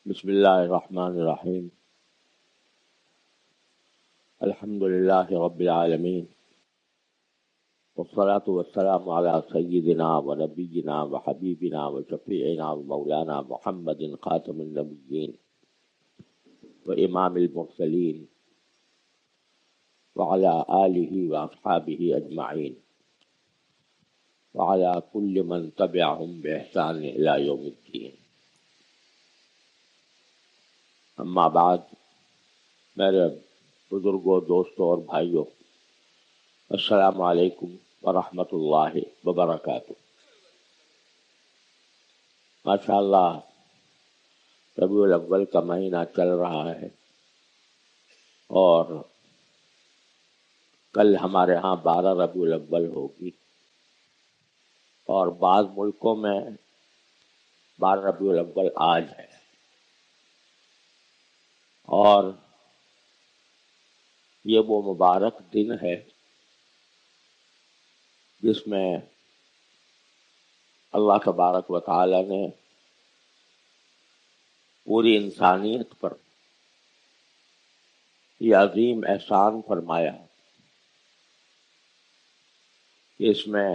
بسم اللہ الرحمن الرحیم الحمد للہ رب العالمین والصلاة والسلام على سیدنا و نبینا و حبیبنا و شفیعنا و مولانا محمد خاتم النبیین و امام المرسلین وعلى آلہ و اصحابہ اجمعین وعلى كل من تبعهم بإحسان إلى يوم الدین۔ اما بعد، میرے بزرگوں، دوستوں اور بھائیوں، السلام علیکم ورحمۃ اللہ وبرکاتہ۔ ماشاء اللہ، ربیع الاول کا مہینہ چل رہا ہے اور کل ہمارے ہاں 12 ربیع الاول ہوگی، اور بعض ملکوں میں 12 ربیع الاول آج ہے، اور یہ وہ مبارک دن ہے جس میں اللہ تبارک و تعالی نے پوری انسانیت پر یہ عظیم احسان فرمایا کہ اس میں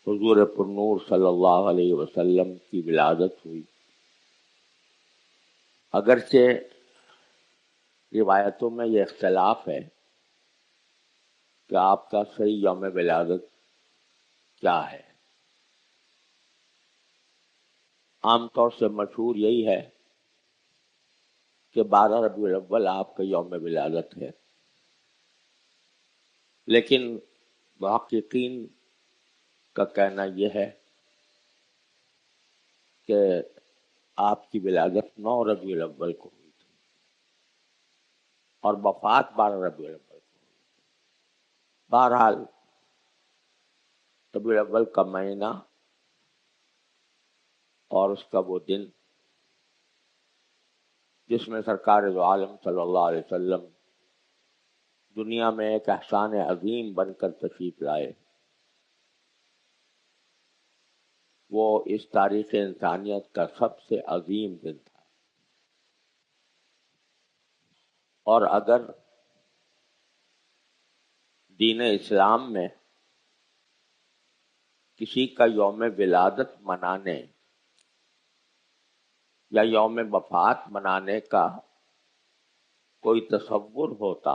حضور پرنور صلی اللہ علیہ وسلم کی ولادت ہوئی۔ اگرچہ روایتوں میں یہ اختلاف ہے کہ آپ کا صحیح یوم ولادت کیا ہے۔ عام طور سے مشہور یہی ہے کہ 12 ربیع الاول آپ کا یوم ولادت ہے، لیکن محققین کا کہنا یہ ہے کہ آپ کی ولادت 9 ربیع الاول کو ہوئی تھی اور وفات 12 ربیع الاول کو ہوئی۔ بہرحال، ربیع الاول کا مہینہ اور اس کا وہ دن جس میں سرکار دو عالم صلی اللہ علیہ وسلم دنیا میں ایک احسان عظیم بن کر تشریف لائے، وہ اس تاریخ انسانیت کا سب سے عظیم دن تھا۔ اور اگر دین اسلام میں کسی کا یوم ولادت منانے یا یوم وفات منانے کا کوئی تصور ہوتا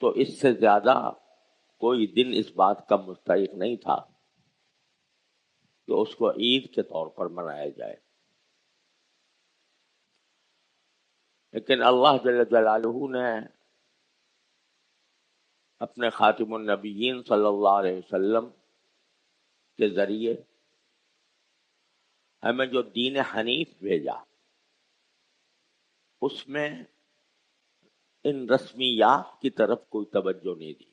تو اس سے زیادہ کوئی دن اس بات کا مستحق نہیں تھا کہ اس کو عید کے طور پر منایا جائے۔ لیکن اللہ جل جلالہ نے اپنے خاتم النبیین صلی اللہ علیہ وسلم کے ذریعے ہمیں جو دین حنیف بھیجا، اس میں ان رسمیات کی طرف کوئی توجہ نہیں دی گئی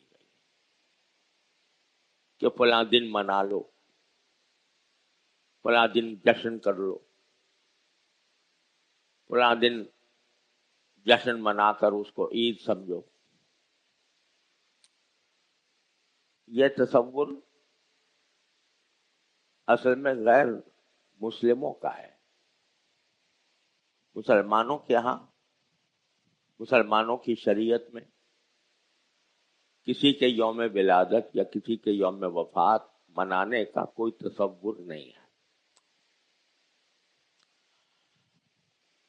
کہ فلاں دن منا لو، فلاں دن جشن کر لو، فلاں دن جشن منا کر اس کو عید سمجھو۔ یہ تصور اصل میں غیر مسلموں کا ہے۔ مسلمانوں کے ہاں، مسلمانوں کی شریعت میں کسی کے یوم ولادت یا کسی کے یوم وفات منانے کا کوئی تصور نہیں ہے۔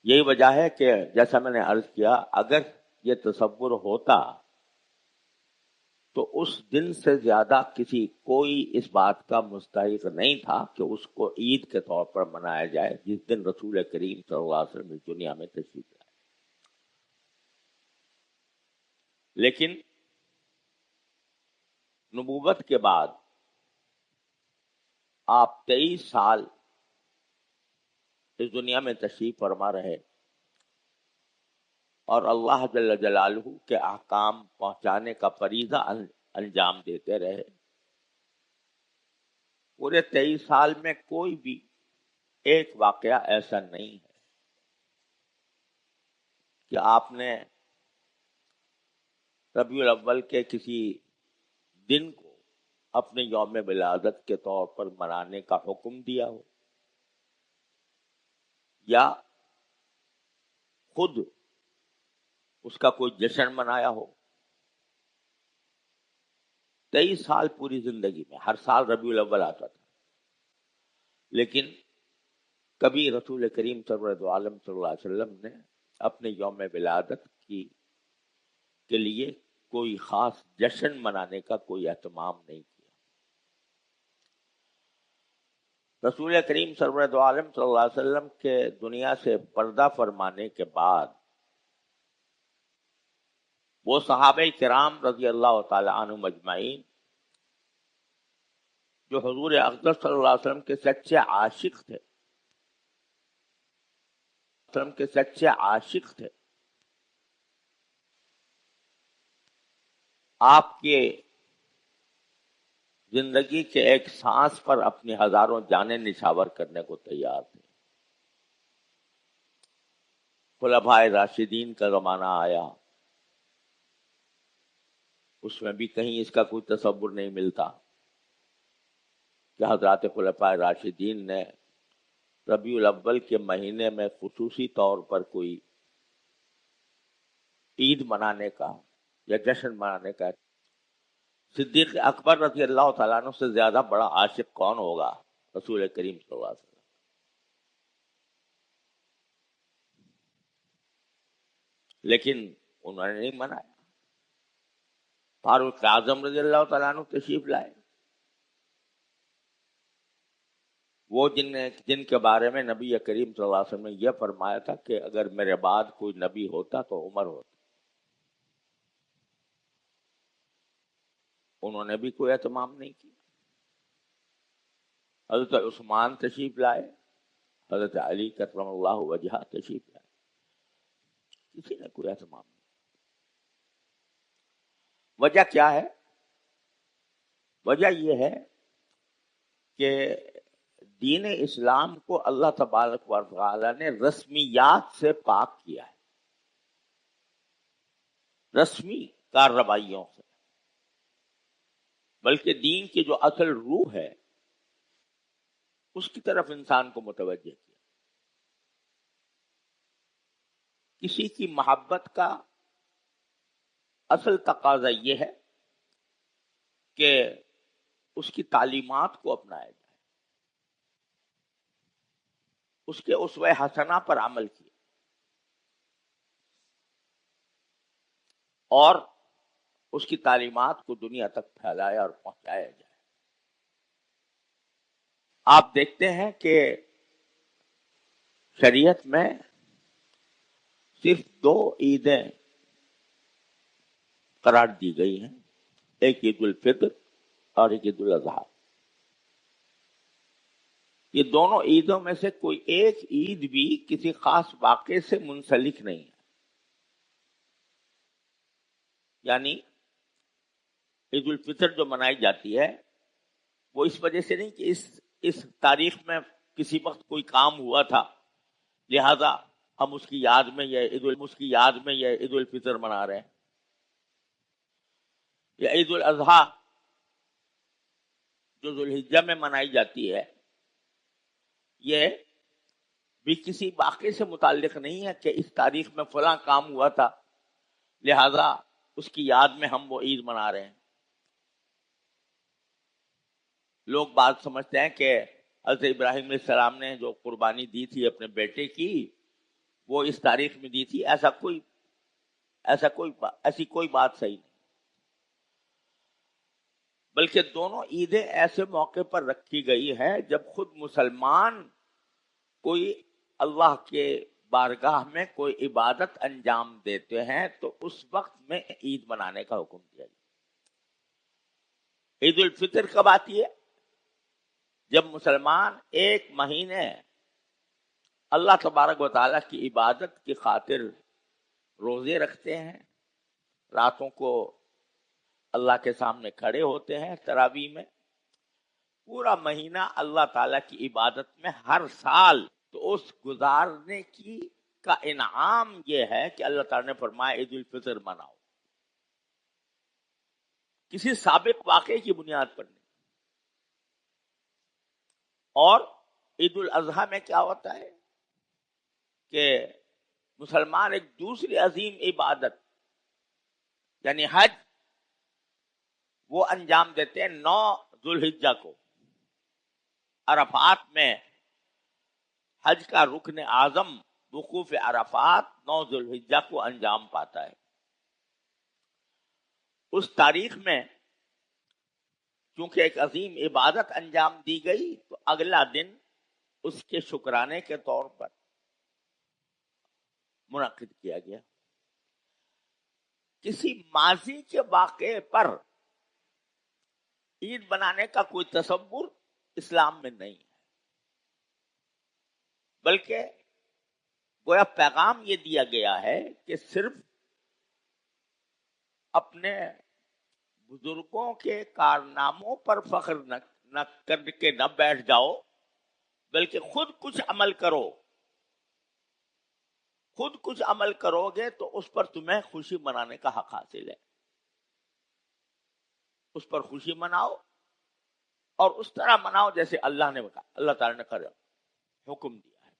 یہی وجہ ہے کہ جیسا میں نے عرض کیا، اگر یہ تصور ہوتا تو اس دن سے زیادہ کوئی اس بات کا مستحق نہیں تھا کہ اس کو عید کے طور پر منایا جائے جس دن رسول کریم صلی اللہ علیہ وسلم اس دنیا میں تشریف لائے۔ لیکن نبوت کے بعد آپ 23 سال اس دنیا میں تشریف فرما رہے اور اللہ جل جلالہ کے احکام پہنچانے کا فریضہ انجام دیتے رہے۔ پورے 23 سال میں کوئی بھی ایک واقعہ ایسا نہیں ہے کہ آپ نے ربیع الاول کے کسی دن کو اپنے یوم ولادت کے طور پر منانے کا حکم دیا ہو یا خود اس کا کوئی جشن منایا ہو. 23 سال پوری زندگی میں ہر سال ربیع الاول آتا تھا، لیکن کبھی رسول کریم سرورت عالم صلی اللہ علیہ وسلم نے اپنے یوم ولادت کے لیے کوئی خاص جشن منانے کا کوئی اہتمام نہیں کیا. رسول کریم سرورت عالم صلی اللہ علیہ وسلم کے دنیا سے پردہ فرمانے کے بعد وہ صحابہ کرام رضی اللہ تعالی عنہم اجمعین جو حضور اقدس صلی اللہ علیہ وسلم کے سچے عاشق تھے، آپ کے زندگی کے ایک سانس پر اپنی ہزاروں جانیں نچھاور کرنے کو تیار تھے. خلفائے راشدین کا زمانہ آیا، اس میں بھی کہیں اس کا کوئی تصور نہیں ملتا کہ حضرات خلفائے راشدین نے ربیع الاول کے مہینے میں خصوصی طور پر کوئی عید منانے کا یا جشن منانے کا. صدیق اکبر رضی اللہ تعالیٰ عنہ سے زیادہ بڑا عاشق کون ہوگا؟ رسول کریم صلی اللہ علیہ وسلم. لیکن انہوں نے نہیں منایا. فاروق اعظم رضی اللہ تعالیٰ عنہ تشریف لائے، وہ جن کے بارے میں نبی کریم صلی اللہ علیہ وسلم نے یہ فرمایا تھا کہ اگر میرے بعد کوئی نبی ہوتا تو عمر ہوتا. انہوں نے بھی کوئی اہتمام نہیں کیا. حضرت عثمان تشریف لائے، حضرت علی کرم اللہ وجہہ تشریف لائے، کسی نے کوئی اہتمام نہیں. وجہ کیا ہے؟ وجہ یہ ہے کہ دین اسلام کو اللہ تبارک و تعالی نے رسمیات سے پاک کیا ہے، رسمی کارروائیوں سے، بلکہ دین کی جو اصل روح ہے اس کی طرف انسان کو متوجہ کیا. کسی کی محبت کا اصل تقاضا یہ ہے کہ اس کی تعلیمات کو اپنایا جائے، اس کے اسوہ حسنہ پر عمل کیا اور اس کی تعلیمات کو دنیا تک پھیلایا اور پہنچایا جائے. آپ دیکھتے ہیں کہ شریعت میں صرف 2 عیدیں قرار دی گئی ہیں، ایک عید الفطر اور ایک عید الاضحیٰ. یہ دونوں عیدوں میں سے کوئی ایک عید بھی کسی خاص واقعے سے منسلک نہیں ہے. یعنی عید الفطر جو منائی جاتی ہے وہ اس وجہ سے نہیں کہ اس تاریخ میں کسی وقت کوئی کام ہوا تھا لہذا ہم اس کی یاد میں یہ عید الفطر منا رہے ہیں. یا عید الاضحیٰ جو ذوالحجہ میں منائی جاتی ہے یہ بھی کسی واقعے سے متعلق نہیں ہے کہ اس تاریخ میں فلاں کام ہوا تھا لہذا اس کی یاد میں ہم وہ عید منا رہے ہیں. لوگ بات سمجھتے ہیں کہ حضرت ابراہیم علیہ السلام نے جو قربانی دی تھی اپنے بیٹے کی وہ اس تاریخ میں دی تھی. ایسی کوئی بات صحیح نہیں، بلکہ دونوں عیدیں ایسے موقع پر رکھی گئی ہیں جب خود مسلمان کوئی اللہ کے بارگاہ میں کوئی عبادت انجام دیتے ہیں تو اس وقت میں عید منانے کا حکم دیا گیا. عید الفطر کب آتی ہے؟ جب مسلمان 1 مہینے اللہ تبارک و تعالیٰ کی عبادت کی خاطر روزے رکھتے ہیں، راتوں کو اللہ کے سامنے کھڑے ہوتے ہیں تراویح میں، پورا مہینہ اللہ تعالیٰ کی عبادت میں ہر سال، تو اس گزارنے کا انعام یہ ہے کہ اللہ تعالیٰ نے فرمایا عید الفطر مناؤ، کسی سابق واقعے کی بنیاد پر نہیں. اور عید الاضحیٰ میں کیا ہوتا ہے؟ کہ مسلمان ایک دوسری عظیم عبادت یعنی حج وہ انجام دیتے ہیں 9 ذوالحجہ کو. عرفات میں حج کا رکن اعظم وقوف عرفات 9 ذوالحجہ کو انجام پاتا ہے. اس تاریخ میں چونکہ ایک عظیم عبادت انجام دی گئی تو اگلا دن اس کے شکرانے کے طور پر منعقد کیا گیا. کسی ماضی کے واقعے پر عید بنانے کا کوئی تصور اسلام میں نہیں ہے، بلکہ گویا پیغام یہ دیا گیا ہے کہ صرف اپنے بزرگوں کے کارناموں پر فخر نہ کر کے نہ بیٹھ جاؤ، بلکہ خود کچھ عمل کرو. خود کچھ عمل کرو گے تو اس پر تمہیں خوشی منانے کا حق حاصل ہے. اس پر خوشی مناؤ اور اس طرح مناؤ جیسے اللہ تعالی نے حکم دیا ہے.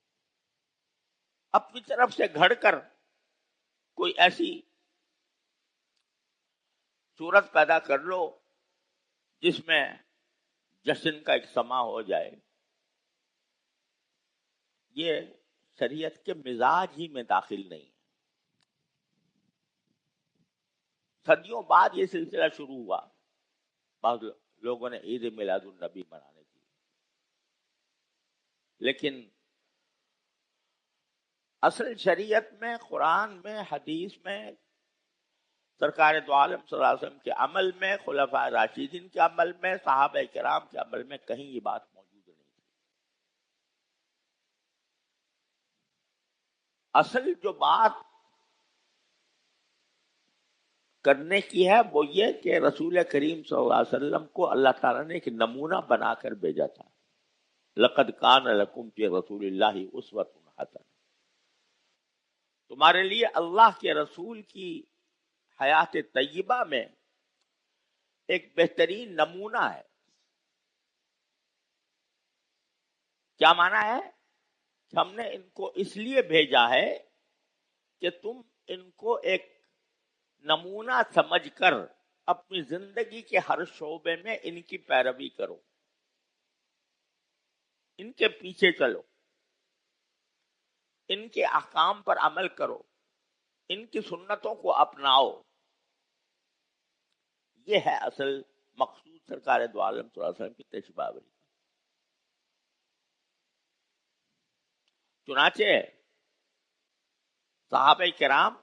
اپنی طرف سے گھڑ کر کوئی ایسی صورت پیدا کر لو جس میں جشن کا ایک سما ہو جائے، یہ شریعت کے مزاج ہی میں داخل نہیں ہے. صدیوں بعد یہ سلسلہ شروع ہوا. بعض لوگوں نے عید میلاد النبی منانے کی، لیکن اصل شریعت میں، قرآن میں، حدیث میں، سرکار دو عالم صلی اللہ علیہ وسلم کے عمل میں، خلفائے راشدین کے عمل میں، صحابہ کرام کے عمل میں کہیں یہ بات موجود نہیں تھی. اصل جو بات کرنے کی ہے وہ یہ کہ رسول کریم صلی اللہ علیہ وسلم کو اللہ تعالیٰ نے ایک نمونہ بنا کر بھیجا تھا. لقد کان لکم فی رسول اللہ اسوۃ حسنہ. تمہارے لیے اللہ کے رسول کی حیات طیبہ میں ایک بہترین نمونہ ہے. کیا معنی ہے؟ کہ ہم نے ان کو اس لیے بھیجا ہے کہ تم ان کو ایک نمونہ سمجھ کر اپنی زندگی کے ہر شعبے میں ان کی پیروی کرو، ان کے پیچھے چلو، ان کے احکام پر عمل کرو، ان کی سنتوں کو اپناؤ. یہ ہے اصل مقصود سرکار دو عالم صلی اللہ علیہ وسلم کی تشریف آوری. چنانچہ صحابہ کرام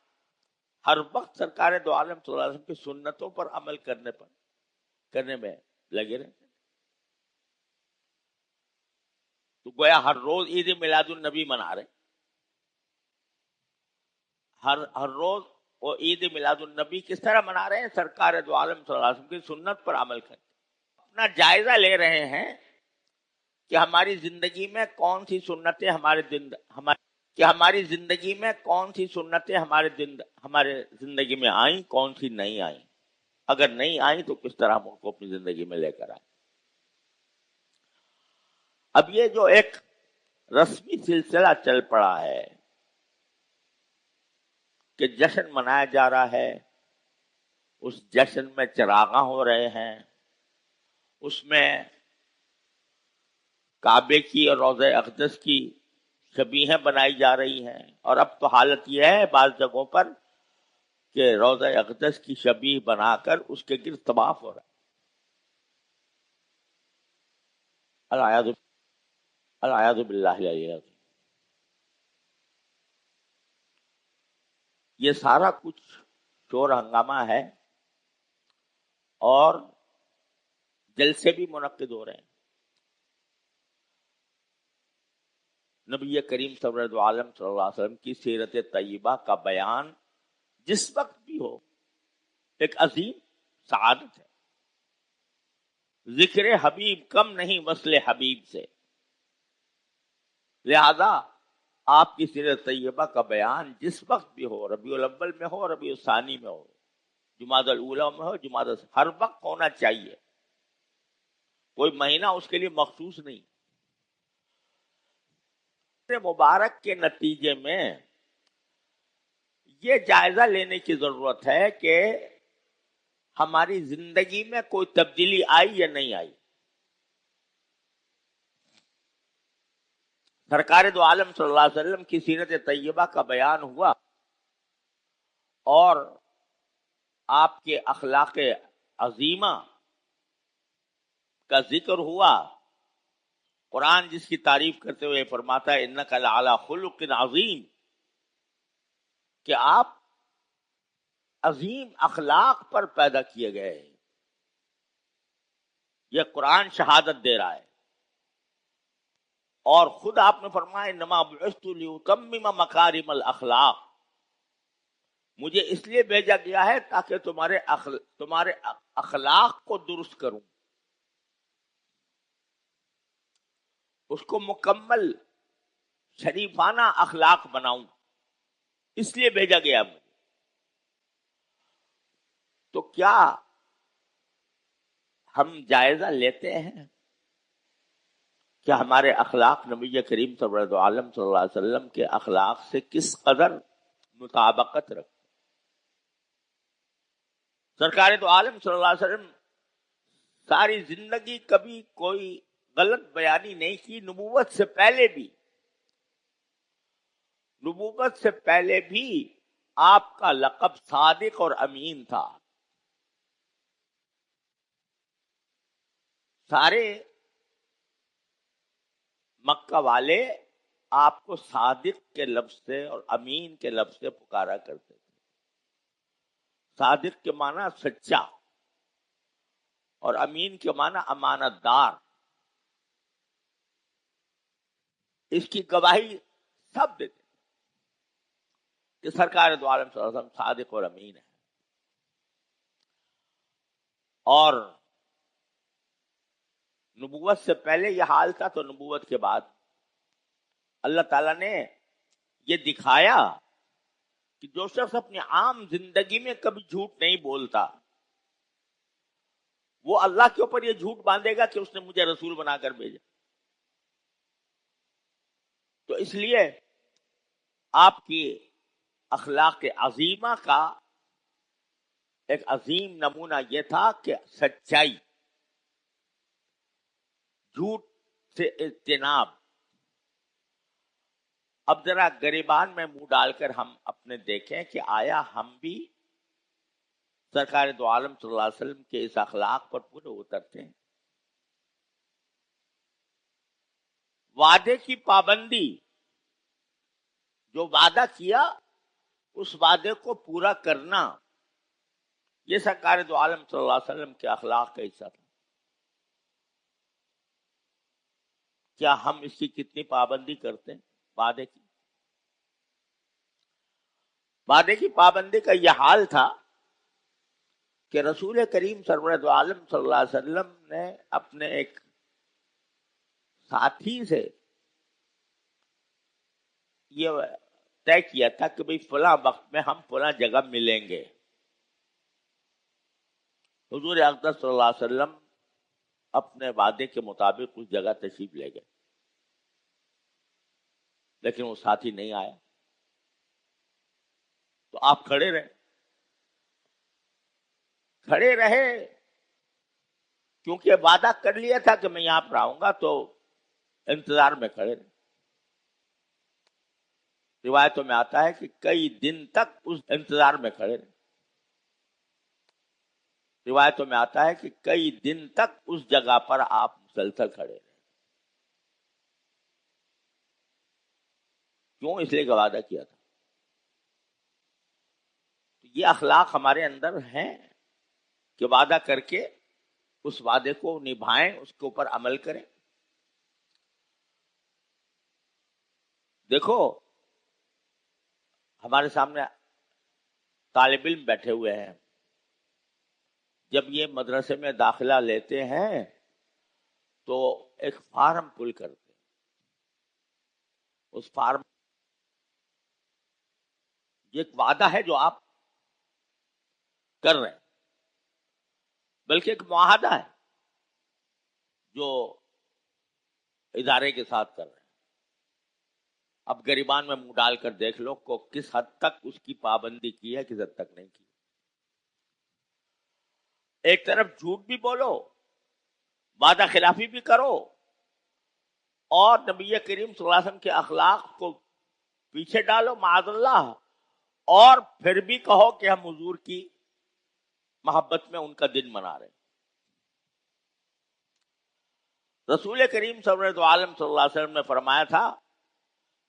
ہر وقت سرکار دو عالم صلی اللہ علیہ وسلم کی سنتوں پر عمل کرنے میں لگے رہتے. تو گویا ہر روز عید میلاد النبی منا رہے، ہر روز وہ عید میلاد النبی کس طرح منا رہے ہیں؟ سرکار دو عالم صلی اللہ علیہ وسلم کی سنت پر عمل کرتے. اپنا جائزہ لے رہے ہیں کہ ہماری زندگی میں کون سی سنتیں ہماری زندگی میں کون سی سنتیں ہمارے زندگی میں آئیں، کون سی نہیں آئیں. اگر نہیں آئیں تو کس طرح ہم ان کو اپنی زندگی میں لے کر آئیں. اب یہ جو ایک رسمی سلسلہ چل پڑا ہے کہ جشن منایا جا رہا ہے، اس جشن میں چراغاں ہو رہے ہیں، اس میں کعبے کی اور روضہ اقدس کی شبیہیں بنائی جا رہی ہیں. اور اب تو حالت یہ ہے بعض جگہوں پر کہ روضہ اقدس کی شبیہ بنا کر اس کے گرد طواف ہو رہا ہے. العیاذ باللہ العلی العظیم. یہ سارا کچھ شور ہنگامہ ہے اور جلسے بھی منعقد ہو رہے ہیں. نبی کریم صلی عالم صلی اللہ علیہ وسلم کی سیرت طیبہ کا بیان جس وقت بھی ہو ایک عظیم سعادت ہے. ذکر حبیب کم نہیں وصل حبیب سے، لہذا آپ کی سیرت طیبہ کا بیان جس وقت بھی ہو، ربیع الاول میں ہو، ربیع الثانی میں ہو، جمادی الاولیٰ میں ہو، ہر وقت ہونا چاہیے. کوئی مہینہ اس کے لیے مخصوص نہیں. مبارک کے نتیجے میں یہ جائزہ لینے کی ضرورت ہے کہ ہماری زندگی میں کوئی تبدیلی آئی یا نہیں آئی. سرکار دو عالم صلی اللہ علیہ وسلم کی سیرت طیبہ کا بیان ہوا اور آپ کے اخلاق عظیمہ کا ذکر ہوا. قرآن جس کی تعریف کرتے ہوئے فرماتا ہے انک لعلی خلق عظیم، کہ آپ عظیم اخلاق پر پیدا کیے گئے ہیں. یہ قرآن شہادت دے رہا ہے. اور خود آپ نے فرمایا انما بعثت لاتمم مکارم الاخلاق، مجھے اس لیے بھیجا گیا ہے تاکہ تمہارے اخلاق کو درست کروں، اس کو مکمل شریفانہ اخلاق بناؤں، اس لیے بھیجا گیا مجھے. تو کیا ہم جائزہ لیتے ہیں کہ ہمارے اخلاق نبی کریم صلی اللہ علیہ وسلم کے اخلاق سے کس قدر مطابقت رکھتے؟ سرکار دو عالم صلی اللہ علیہ وسلم ساری زندگی کبھی کوئی غلط بیانی نہیں کی. نبوت سے پہلے بھی آپ کا لقب صادق اور امین تھا. سارے مکہ والے آپ کو صادق کے لفظ سے اور امین کے لفظ سے پکارا کرتے تھے. صادق کے معنی سچا اور امین کے معنی امانت دار. اس کی گواہی سب دیتے کہ سرکار دو عالم صلی اللہ علیہ وسلم صادق اور امین ہے. اور نبوت سے پہلے یہ حال تھا تو نبوت کے بعد اللہ تعالیٰ نے یہ دکھایا کہ جو شخص اپنی عام زندگی میں کبھی جھوٹ نہیں بولتا وہ اللہ کے اوپر یہ جھوٹ باندھے گا کہ اس نے مجھے رسول بنا کر بھیجا. تو اس لیے آپ کی اخلاق عظیمہ کا ایک عظیم نمونہ یہ تھا کہ سچائی، جھوٹ سے اجتناب. اب ذرا گریبان میں منہ ڈال کر ہم اپنے دیکھیں کہ آیا ہم بھی سرکار دو عالم صلی اللہ علیہ وسلم کے اس اخلاق پر پورے اترتے ہیں؟ وعدے کی پابندی، جو وعدہ کیا اس وعدے کو پورا کرنا، یہ سرکار دو عالم صلی اللہ علیہ وسلم کے اخلاق کا حصہ تھا. کیا ہم اس کی کتنی پابندی کرتے ہیں؟ وعدے کی پابندی کا یہ حال تھا کہ رسول کریم سرور دو عالم صلی اللہ علیہ وسلم نے اپنے ایک ساتھی سے یہ طے کیا تھا کہ بھئی فلاں وقت میں ہم فلاں جگہ ملیں گے. حضور اقدس صلی اللہ علیہ وسلم اپنے وعدے کے مطابق اس جگہ تشریف لے گئے، لیکن وہ ساتھی نہیں آیا. تو آپ کھڑے رہے کیونکہ وعدہ کر لیا تھا کہ میں یہاں پر آؤں گا، تو انتظار میں کھڑے رہے. روایتوں میں آتا ہے کہ کئی دن تک اس انتظار میں کھڑے رہے. روایتوں میں آتا ہے کہ کئی دن تک اس جگہ پر آپ مسلسل کھڑے رہے. کیوں؟ اس لیے کہ وعدہ کیا تھا. یہ اخلاق ہمارے اندر ہیں کہ وعدہ کر کے اس وعدے کو نبھائیں، اس کے اوپر عمل کریں. دیکھو ہمارے سامنے طالب علم بیٹھے ہوئے ہیں، جب یہ مدرسے میں داخلہ لیتے ہیں تو ایک فارم پل کرتے ہیں. اس فارم یہ ایک وعدہ ہے جو آپ کر رہے ہیں، بلکہ ایک معاہدہ ہے جو ادارے کے ساتھ کر رہے ہیں. اب گریبان میں منہ ڈال کر دیکھ لو کو کس حد تک اس کی پابندی کی ہے، کس حد تک نہیں کی۔ ایک طرف جھوٹ بھی بولو، وعدہ خلافی بھی کرو، اور نبی کریم صلی اللہ علیہ وسلم کے اخلاق کو پیچھے ڈالو معاذ اللہ، اور پھر بھی کہو کہ ہم حضور کی محبت میں ان کا دن منا رہے ہیں۔ رسول کریم صلی اللہ علیہ وسلم نے فرمایا تھا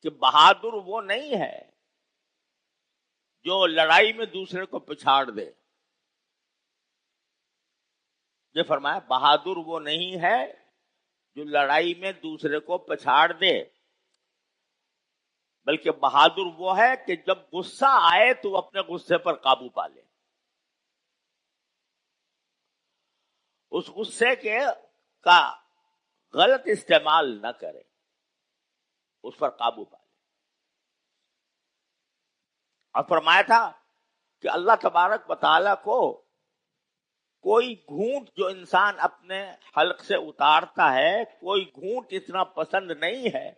کہ بہادر وہ نہیں ہے جو لڑائی میں دوسرے کو پچھاڑ دے۔ یہ فرمایا بہادر وہ نہیں ہے جو لڑائی میں دوسرے کو پچھاڑ دے، بلکہ بہادر وہ ہے کہ جب غصہ آئے تو وہ اپنے غصے پر قابو پا لے، اس غصے کا غلط استعمال نہ کرے، اس پر قابو پا لے۔ اور فرمایا تھا کہ اللہ تبارک و تعالیٰ کو کوئی گھونٹ جو انسان اپنے حلق سے اتارتا ہے، کوئی گھونٹ اتنا پسند نہیں ہے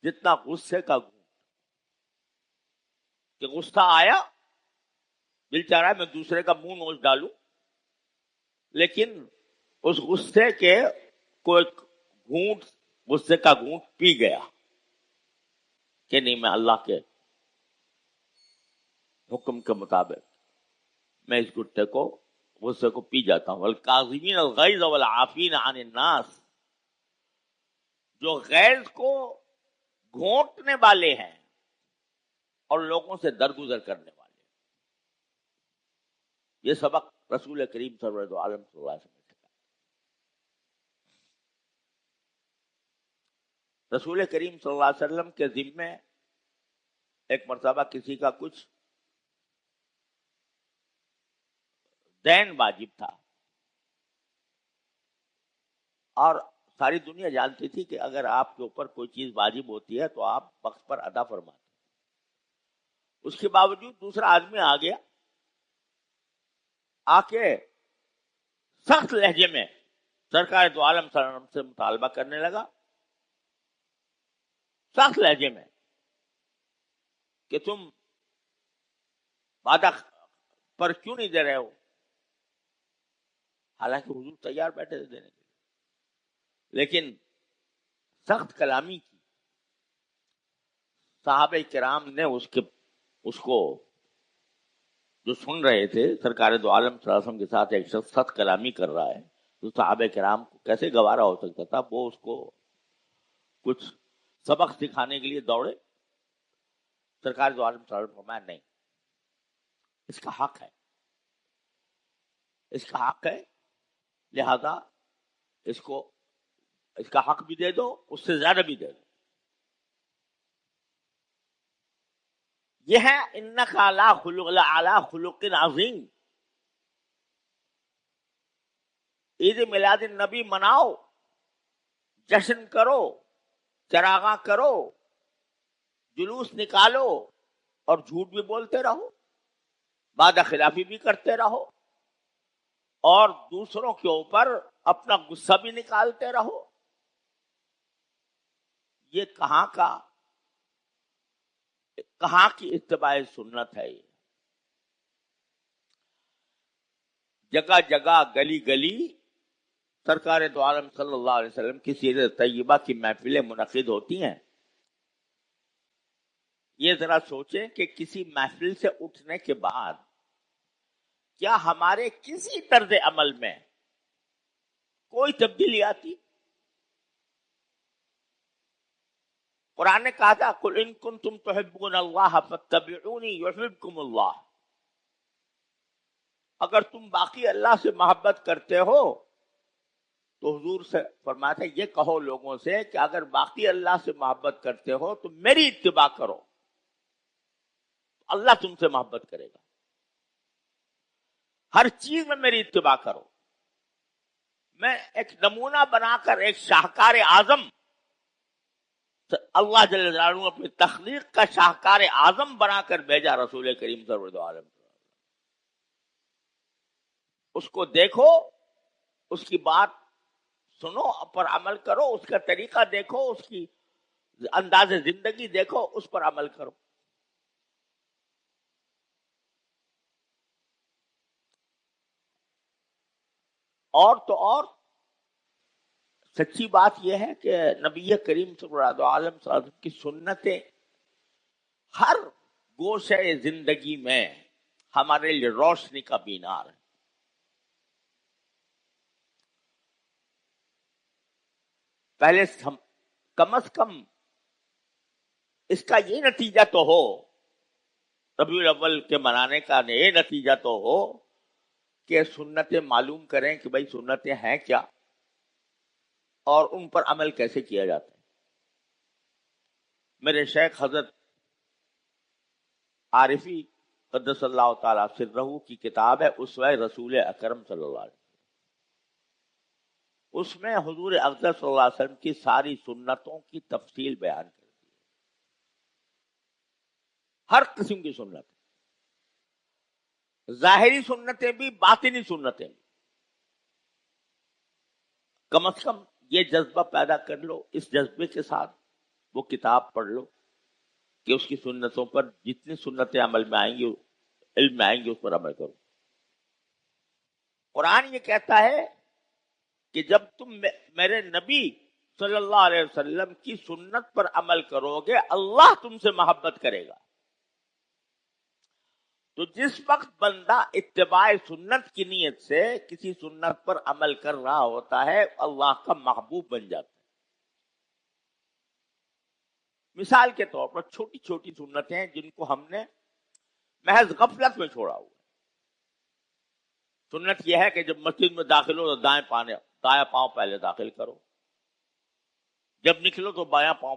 جتنا غصے کا گھونٹ، کہ غصہ آیا، دل چاہ رہا ہے میں دوسرے کا منہ نوچ ڈالوں، لیکن اس غصے کے کوئی گھونٹ، غصے کا گھونٹ پی گیا کہ نہیں، میں اللہ کے حکم کے مطابق میں اس غصے کو پی جاتا ہوں۔ والکاظمین الغیظ والعافین عن الناس، جو غیظ کو گھونٹنے والے ہیں اور لوگوں سے درگزر کرنے والے ہیں۔ یہ سبق رسول کریم صلی اللہ علیہ وسلم نے سکھایا۔ رسول کریم صلی اللہ علیہ وسلم کے ذمے ایک مرتبہ کسی کا کچھ دین واجب تھا، اور ساری دنیا جانتی تھی کہ اگر آپ کے اوپر کوئی چیز واجب ہوتی ہے تو آپ وقت پر ادا فرماتے۔ اس کے باوجود دوسرا آدمی آ گیا، آ کے سخت لہجے میں سرکار دو عالم صلی اللہ علیہ وسلم سے مطالبہ کرنے لگا، سخت لہجے میں، کہ تم وعدہ پر کیوں نہیں دے رہے ہو؟ حالانکہ حضور تیار بیٹھے تھے دینے کے لیے، لیکن سخت کلامی کی۔ صحابہ کرام نے اس کو جو سن رہے تھے، سرکار دو عالم صلی اللہ علیہ وسلم کے ساتھ ایک شخص سخت کلامی کر رہا ہے، تو صحابہ کرام کو کیسے گوارا ہو سکتا تھا؟ وہ اس کو کچھ سبق سکھانے کے لیے دوڑے۔ سرکار دو عالم صلی اللہ علیہ وسلم فرمایا نہیں، اس کا حق ہے، اس کا حق ہے، لہذا اس کا حق بھی دے دو، اس سے زیادہ بھی دے دو۔ یہ ہے انک علی خلق عظیم۔ عید میلاد النبی مناؤ، جشن کرو، چراغاں کرو، جلوس نکالو، اور جھوٹ بھی بولتے رہو، وعدہ خلافی بھی کرتے رہو، اور دوسروں کے اوپر اپنا غصہ بھی نکالتے رہو۔ یہ کہاں کی اتباع سنت ہے؟ یہ جگہ جگہ، گلی گلی سرکار دو عالم صلی اللہ علیہ وسلم کی سیرت طیبہ کی محفلیں منعقد ہوتی ہیں۔ یہ ذرا سوچیں کہ کسی محفل سے اٹھنے کے بعد کیا ہمارے کسی طرز عمل میں کوئی تبدیلی آتی؟ قرآن نے کہا تھا قل ان کنتم تحبون اللہ فاتبعونی یحببکم اللہ۔ اگر تم باقی اللہ سے محبت کرتے ہو تو حضور سے فرمایا تھا یہ کہو لوگوں سے کہ اگر باقی اللہ سے محبت کرتے ہو تو میری اتباع کرو، اللہ تم سے محبت کرے گا۔ ہر چیز میں میری اتباع کرو۔ میں ایک نمونہ بنا کر، ایک شاہکار اعظم، اللہ جل جلالہ اپنی تخلیق کا شاہکار اعظم بنا کر بھیجا رسول کریم صلی اللہ علیہ وسلم۔ اس کو دیکھو، اس کی بات سنو، پر عمل کرو، اس کا طریقہ دیکھو، اس کی انداز زندگی دیکھو، اس پر عمل کرو. اور تو اور سچی بات یہ ہے کہ نبی کریم صلی اللہ علیہ وسلم کی سنتیں ہر گوشے زندگی میں ہمارے لیے روشنی کا مینار ہے. پہلے کم از کم اس کا یہ نتیجہ تو ہو، ربیع الاول کے منانے کا یہ نتیجہ تو ہو کہ سنتیں معلوم کریں کہ بھائی سنتیں ہیں کیا اور ان پر عمل کیسے کیا جاتا ہے. میرے شیخ حضرت عارفی قدس اللہ تعالیٰ سرہ کی کتاب ہے اسوہ رسول اکرم صلی اللہ علیہ وسلم. اس میں حضور اقدس صلی اللہ علیہ وسلم کی ساری سنتوں کی تفصیل بیان کر دی ہے. ہر قسم کی سنت، ظاہری سنتیں بھی، باطنی سنتیں بھی. کم از کم یہ جذبہ پیدا کر لو، اس جذبے کے ساتھ وہ کتاب پڑھ لو کہ اس کی سنتوں پر جتنی سنتیں عمل میں آئیں گی، علم میں آئیں گی، اس پر عمل کرو. قرآن یہ کہتا ہے کہ جب تم میرے نبی صلی اللہ علیہ وسلم کی سنت پر عمل کرو گے اللہ تم سے محبت کرے گا. تو جس وقت بندہ اتباع سنت کی نیت سے کسی سنت پر عمل کر رہا ہوتا ہے اللہ کا محبوب بن جاتا ہے. مثال کے طور پر چھوٹی چھوٹی سنتیں جن کو ہم نے محض غفلت میں چھوڑا ہوا. سنت یہ ہے کہ جب مسجد میں داخل ہو تو دائیں پاؤں پہلے داخل کرو، جب نکلو تو بایاں پاؤں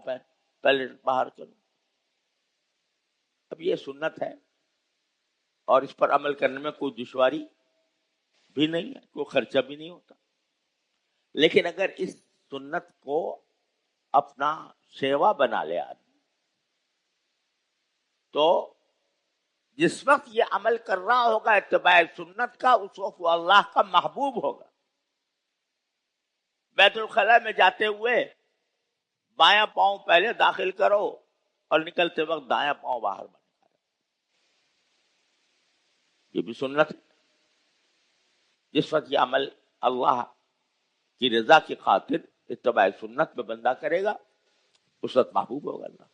پہلے باہر کرو. اب یہ سنت ہے اور اس پر عمل کرنے میں کوئی دشواری بھی نہیں ہے، کوئی خرچہ بھی نہیں ہوتا. لیکن اگر اس سنت کو اپنا سیوا بنا لے آدمی تو جس وقت یہ عمل کر رہا ہوگا اتباع سنت کا، اس وقت وہ اللہ کا محبوب ہوگا. بیت الخلاء میں جاتے ہوئے بایاں پاؤں پہلے داخل کرو اور نکلتے وقت دایاں پاؤں باہر بن جائے، یہ بھی سنت ہے. جس وقت یہ عمل اللہ کی رضا کی خاطر اتباع سنت میں بندہ کرے گا اس وقت محبوب ہوگا اللہ.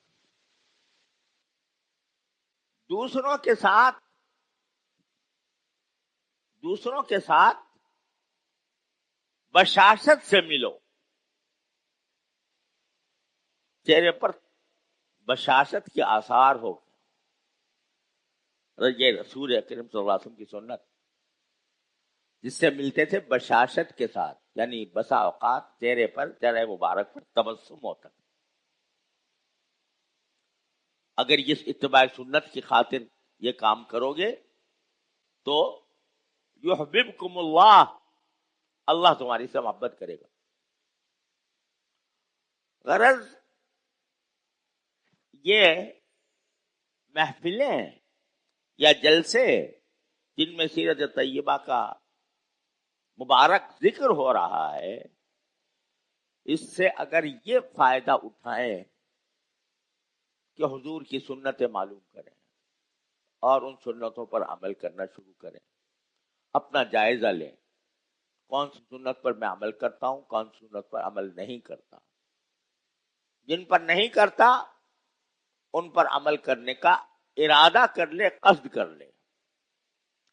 دوسروں کے ساتھ بشاشت سے ملو. چہرے پر بشاشت کے آثار ہو. یہ رسول اکرم صلی اللہ علیہ وسلم کی سنت جس سے ملتے تھے بشاشت کے ساتھ، یعنی بسا اوقات چہرے مبارک پر تبسم ہوتا. اگر یہ اتباع سنت کی خاطر یہ کام کرو گے تو یحببکم اللہ، اللہ تمہاری سے محبت کرے گا. غرض یہ محفلیں یا جلسے جن میں سیرت طیبہ کا مبارک ذکر ہو رہا ہے، اس سے اگر یہ فائدہ اٹھائیں کہ حضور کی سنتیں معلوم کریں اور ان سنتوں پر عمل کرنا شروع کریں، اپنا جائزہ لیں کون سی سنت پر میں عمل کرتا ہوں، کون سی سنت پر عمل نہیں کرتا. جن پر نہیں کرتا ان پر عمل کرنے کا ارادہ کر لے، قصد کر لے،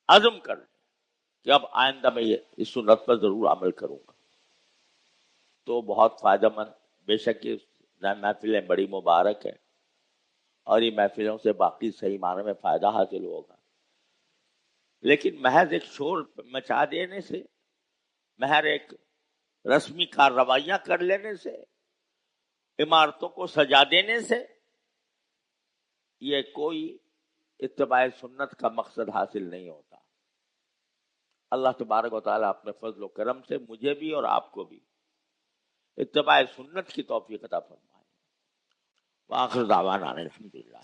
عزم کر لے کہ اب آئندہ میں اس سنت پر ضرور عمل کروں گا. تو بہت فائدہ مند. بے شک یہ محفلیں بڑی مبارک ہیں اور یہ محفلوں سے باقی صحیح معنی میں فائدہ حاصل ہوگا. لیکن محض ایک شور مچا دینے سے، محض ایک رسمی کارروائیاں کر لینے سے، عمارتوں کو سجا دینے سے یہ کوئی اتباع سنت کا مقصد حاصل نہیں ہوتا. اللہ تبارک و تعالیٰ اپنے فضل و کرم سے مجھے بھی اور آپ کو بھی اتباع سنت کی توفیق عطا فرمائے. وآخر دعوانا الحمدللہ.